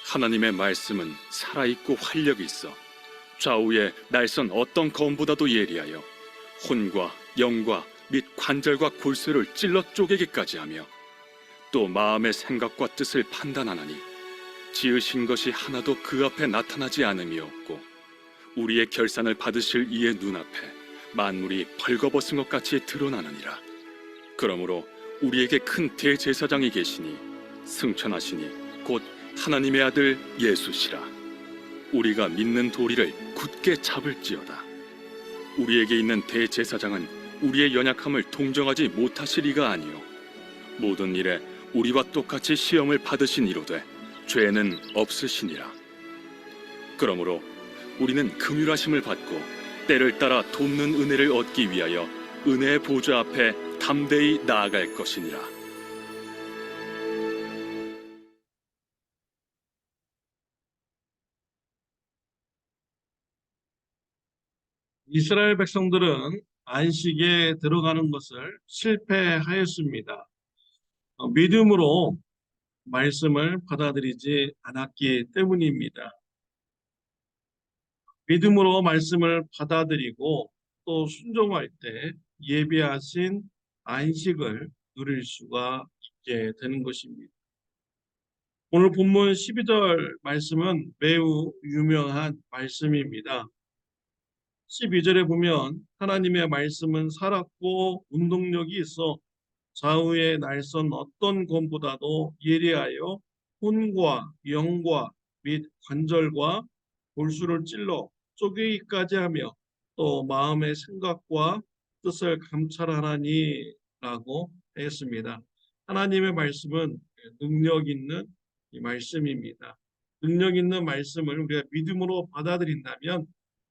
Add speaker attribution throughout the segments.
Speaker 1: 하나님의 말씀은 살아있고 활력이 있어 좌우의 날선 어떤 검보다도 예리하여 혼과 영과 및 관절과 골수를 찔러 쪼개기까지 하며 또 마음의 생각과 뜻을 판단하나니 지으신 것이 하나도 그 앞에 나타나지 않음이 없고 우리의 결산을 받으실 이의 눈앞에 만물이 벌거벗은 것 같이 드러나느니라. 그러므로 우리에게 큰 대제사장이 계시니 승천하시니 곧 하나님의 아들 예수시라. 우리가 믿는 도리를 굳게 잡을지어다. 우리에게 있는 대제사장은 우리의 연약함을 동정하지 못하시리가 아니요 모든 일에 우리와 똑같이 시험을 받으신 이로되 죄는 없으시니라. 그러므로 우리는 긍휼하심을 받고 때를 따라 돕는 은혜를 얻기 위하여 은혜의 보좌 앞에 담대히 나아갈 것이니라.
Speaker 2: 이스라엘 백성들은 안식에 들어가는 것을 실패하였습니다. 믿음으로 말씀을 받아들이지 않았기 때문입니다. 믿음으로 말씀을 받아들이고 또 순종할 때 예비하신 안식을 누릴 수가 있게 되는 것입니다. 오늘 본문 12절 말씀은 매우 유명한 말씀입니다. 12절에 보면 하나님의 말씀은 살았고 운동력이 있어 좌우의 날선 어떤 검보다도 예리하여 혼과 영과 및 관절과 골수를 찔러 쪼개기까지 하며 또 마음의 생각과 뜻을 감찰하나니 라고 했습니다. 하나님의 말씀은 능력 있는 이 말씀입니다. 능력 있는 말씀을 우리가 믿음으로 받아들인다면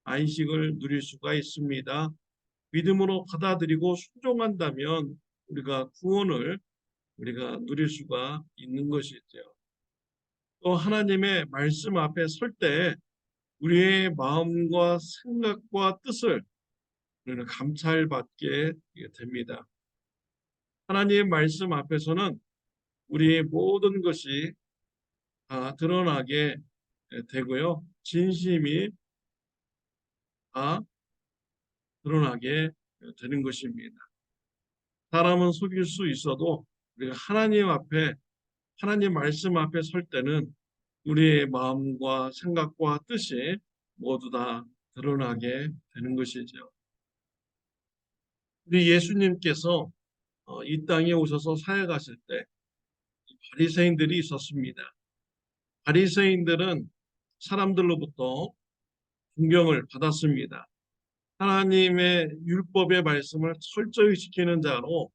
Speaker 2: 안식을 누릴 수가 있습니다. 믿음으로 받아들이고 순종한다면 우리가 구원을 우리가 누릴 수가 있는 것이죠. 또 하나님의 말씀 앞에 설 때 우리의 마음과 생각과 뜻을 우리는 감찰받게 됩니다. 하나님의 말씀 앞에서는 우리의 모든 것이 다 드러나게 되고요. 진심이 다 드러나게 되는 것입니다. 사람은 속일 수 있어도 우리가 하나님 앞에 하나님 말씀 앞에 설 때는 우리의 마음과 생각과 뜻이 모두 다 드러나게 되는 것이죠. 우리 예수님께서 이 땅에 오셔서 사역하실 때 바리새인들이 있었습니다. 바리새인들은 사람들로부터 존경을 받았습니다. 하나님의 율법의 말씀을 철저히 지키는 자로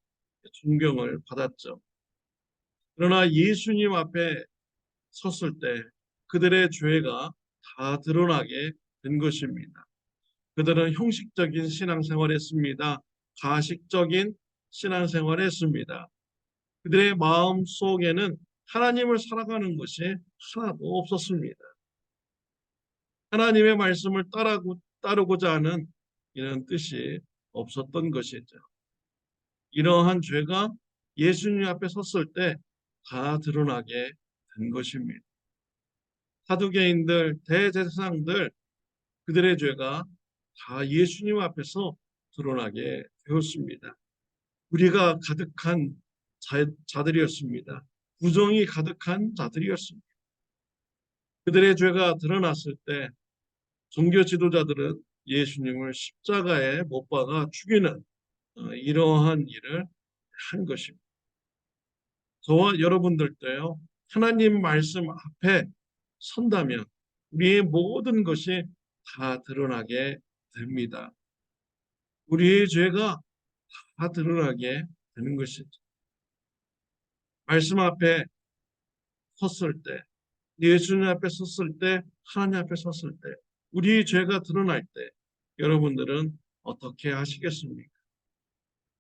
Speaker 2: 존경을 받았죠. 그러나 예수님 앞에 섰을 때 그들의 죄가 다 드러나게 된 것입니다. 그들은 형식적인 신앙생활을 했습니다. 가식적인 신앙생활을 했습니다. 그들의 마음 속에는 하나님을 살아가는 것이 하나도 없었습니다. 하나님의 말씀을 따르고자 하는 이런 뜻이 없었던 것이죠. 이러한 죄가 예수님 앞에 섰을 때 다 드러나게 된 것입니다. 사두개인들, 대제사장들, 그들의 죄가 다 예수님 앞에서 드러나게 되었습니다. 우리가 가득한 자들이었습니다. 부정이 가득한 자들이었습니다. 그들의 죄가 드러났을 때 종교 지도자들은 예수님을 십자가에 못 박아 죽이는 이러한 일을 한 것입니다. 저와 여러분들도요, 하나님 말씀 앞에 선다면 우리의 모든 것이 다 드러나게 됩니다. 우리의 죄가 다 드러나게 되는 것이죠. 말씀 앞에 섰을 때, 예수님 앞에 섰을 때, 하나님 앞에 섰을 때, 우리의 죄가 드러날 때 여러분들은 어떻게 하시겠습니까?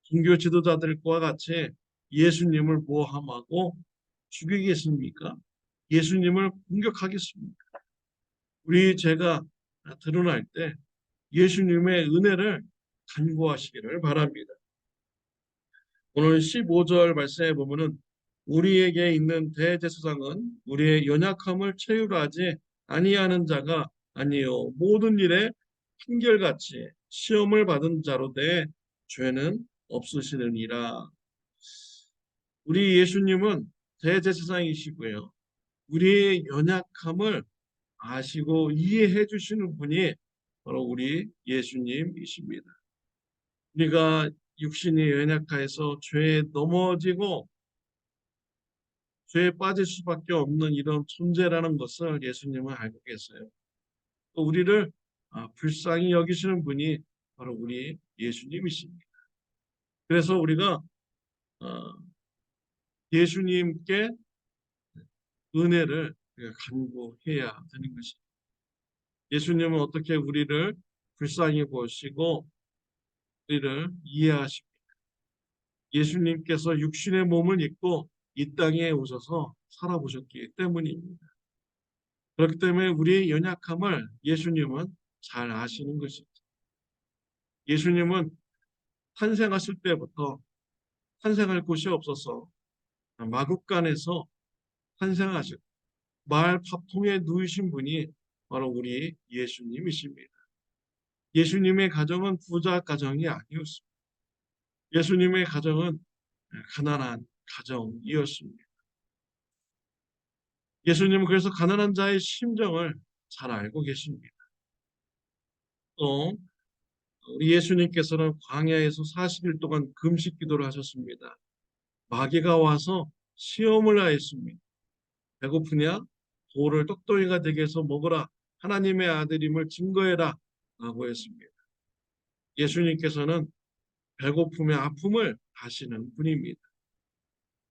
Speaker 2: 종교 지도자들과 같이 예수님을 모함하고 죽이겠습니까? 예수님을 공격하겠습니까? 우리 죄가 드러날 때 예수님의 은혜를 간구하시기를 바랍니다. 오늘 15절 말씀에 보면은 우리에게 있는 대제사장은 우리의 연약함을 체휼하지 아니하는 자가 아니요 모든 일에 한결같이 시험을 받은 자로 돼 죄는 없으시느니라. 우리 예수님은 대제사장이시고요. 우리의 연약함을 아시고 이해해 주시는 분이 바로 우리 예수님이십니다. 우리가 육신이 연약해서 죄에 넘어지고 죄에 빠질 수밖에 없는 이런 존재라는 것을 예수님은 알고 계세요. 또 우리를 불쌍히 여기시는 분이 바로 우리 예수님이십니다. 그래서 우리가 어, 예수님께 은혜를 우리가 간구해야 되는 것입니다. 예수님은 어떻게 우리를 불쌍히 보시고 우리를 이해하십니까? 예수님께서 육신의 몸을 입고 이 땅에 오셔서 살아보셨기 때문입니다. 그렇기 때문에 우리의 연약함을 예수님은 잘 아시는 것이죠. 예수님은 탄생하실 때부터 탄생할 곳이 없어서 마국간에서 탄생하셨고 말 밥통에 누이신 분이 바로 우리 예수님이십니다. 예수님의 가정은 부자 가정이 아니었습니다. 예수님의 가정은 가난한 가정이었습니다. 예수님은 그래서 가난한 자의 심정을 잘 알고 계십니다. 또 우리 예수님께서는 광야에서 40일 동안 금식 기도를 하셨습니다. 마귀가 와서 시험을 하였습니다. 배고프냐? 돌을 떡덩이가 되게 해서 먹으라. 하나님의 아들임을 증거해라. 라고 했습니다. 예수님께서는 배고픔의 아픔을 아시는 분입니다.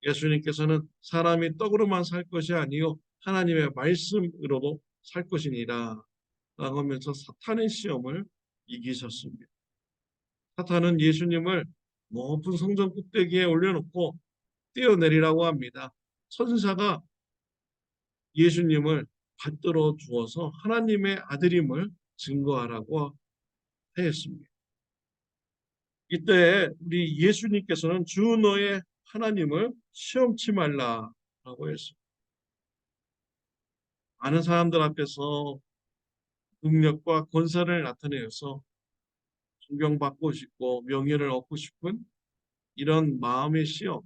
Speaker 2: 예수님께서는 사람이 떡으로만 살 것이 아니요 하나님의 말씀으로도 살 것이니라 라고 하면서 사탄의 시험을 이기셨습니다. 사탄은 예수님을 높은 성전 꼭대기에 올려놓고 뛰어내리라고 합니다. 천사가 예수님을 받들어 주어서 하나님의 아들임을 증거하라고 했습니다. 이때 우리 예수님께서는 주 너의 하나님을 시험치 말라라고 했습니다. 많은 사람들 앞에서 능력과 권세를 나타내어서 존경받고 싶고 명예를 얻고 싶은 이런 마음의 시험.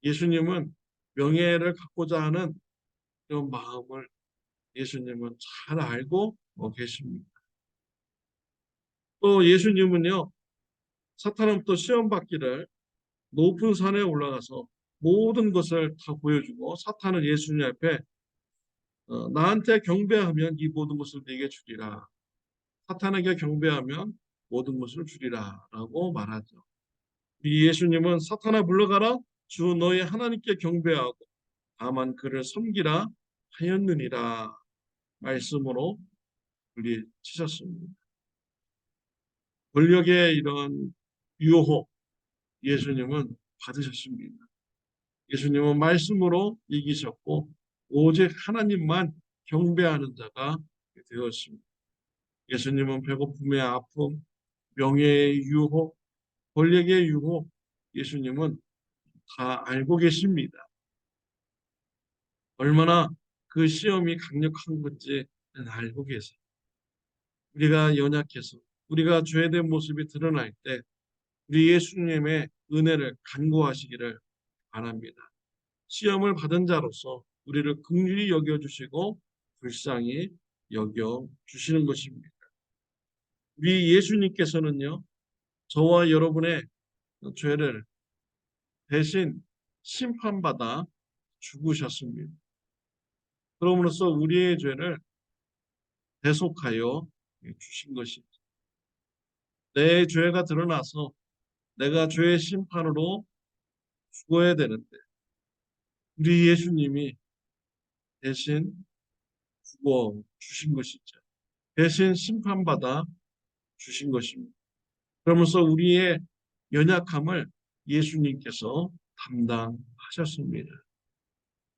Speaker 2: 예수님은 명예를 갖고자 하는 이런 마음을 예수님은 잘 알고 계십니다. 또 예수님은요, 사탄은 시험 받기를 높은 산에 올라가서 모든 것을 다 보여주고 사탄은 예수님 앞에 나한테 경배하면 이 모든 것을 네게 주리라. 사탄에게 경배하면 모든 것을 주리라 라고 말하죠. 이 예수님은 사탄아 물러가라 주 너의 하나님께 경배하고 다만 그를 섬기라 하였느니라 말씀으로 물리치셨습니다. 권력의 이런 유혹 예수님은 받으셨습니다. 예수님은 말씀으로 이기셨고 오직 하나님만 경배하는 자가 되었습니다. 예수님은 배고픔의 아픔, 명예의 유혹, 권력의 유혹 예수님은 다 알고 계십니다. 얼마나 그 시험이 강력한 건지 알고 계세요. 우리가 연약해서 우리가 죄된 모습이 드러날 때 우리 예수님의 은혜를 간구하시기를 바랍니다. 시험을 받은 자로서 우리를 긍휼히 여겨주시고 불쌍히 여겨주시는 것입니다. 우리 예수님께서는요. 저와 여러분의 죄를 대신 심판받아 죽으셨습니다. 그럼으로써 우리의 죄를 대속하여 주신 것입니다. 내 죄가 드러나서 내가 죄의 심판으로 죽어야 되는데 우리 예수님이 대신 죽어 주신 것이죠. 대신 심판받아 주신 것입니다. 그러면서 우리의 연약함을 예수님께서 담당하셨습니다.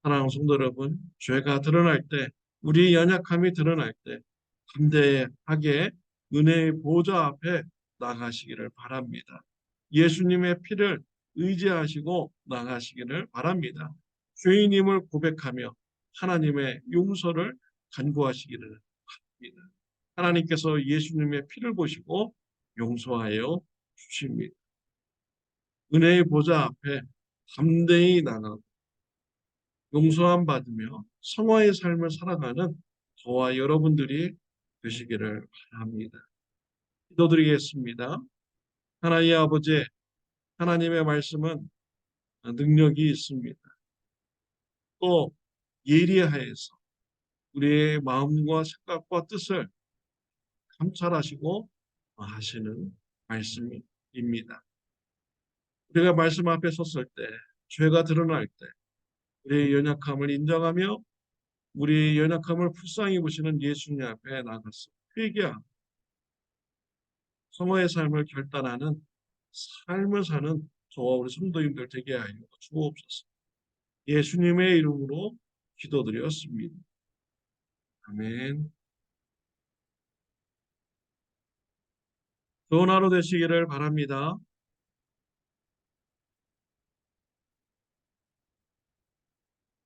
Speaker 2: 사랑하는 성도 여러분, 죄가 드러날 때, 우리의 연약함이 드러날 때 담대하게 은혜의 보좌 앞에 나가시기를 바랍니다. 예수님의 피를 의지하시고 나가시기를 바랍니다. 죄인임을 고백하며 하나님의 용서를 간구하시기를 바랍니다. 하나님께서 예수님의 피를 보시고 용서하여 주십니다. 은혜의 보좌 앞에 담대히 나가고 용서함 받으며 성화의 삶을 살아가는 저와 여러분들이 되시기를 바랍니다. 기도드리겠습니다. 하나님 아버지, 하나님의 말씀은 능력이 있습니다. 또 예리하여서 우리의 마음과 생각과 뜻을 감찰하시고 하시는 말씀입니다. 우리가 말씀 앞에 섰을 때, 죄가 드러날 때, 우리의 연약함을 인정하며 우리의 연약함을 불쌍히 보시는 예수님 앞에 나가서 회개하고 성화의 삶을 결단하는 삶을 사는 저와 우리 성도님들 되게 하여 주옵소서. 예수님의 이름으로 기도드렸습니다. 아멘. 좋은 하루 되시기를 바랍니다.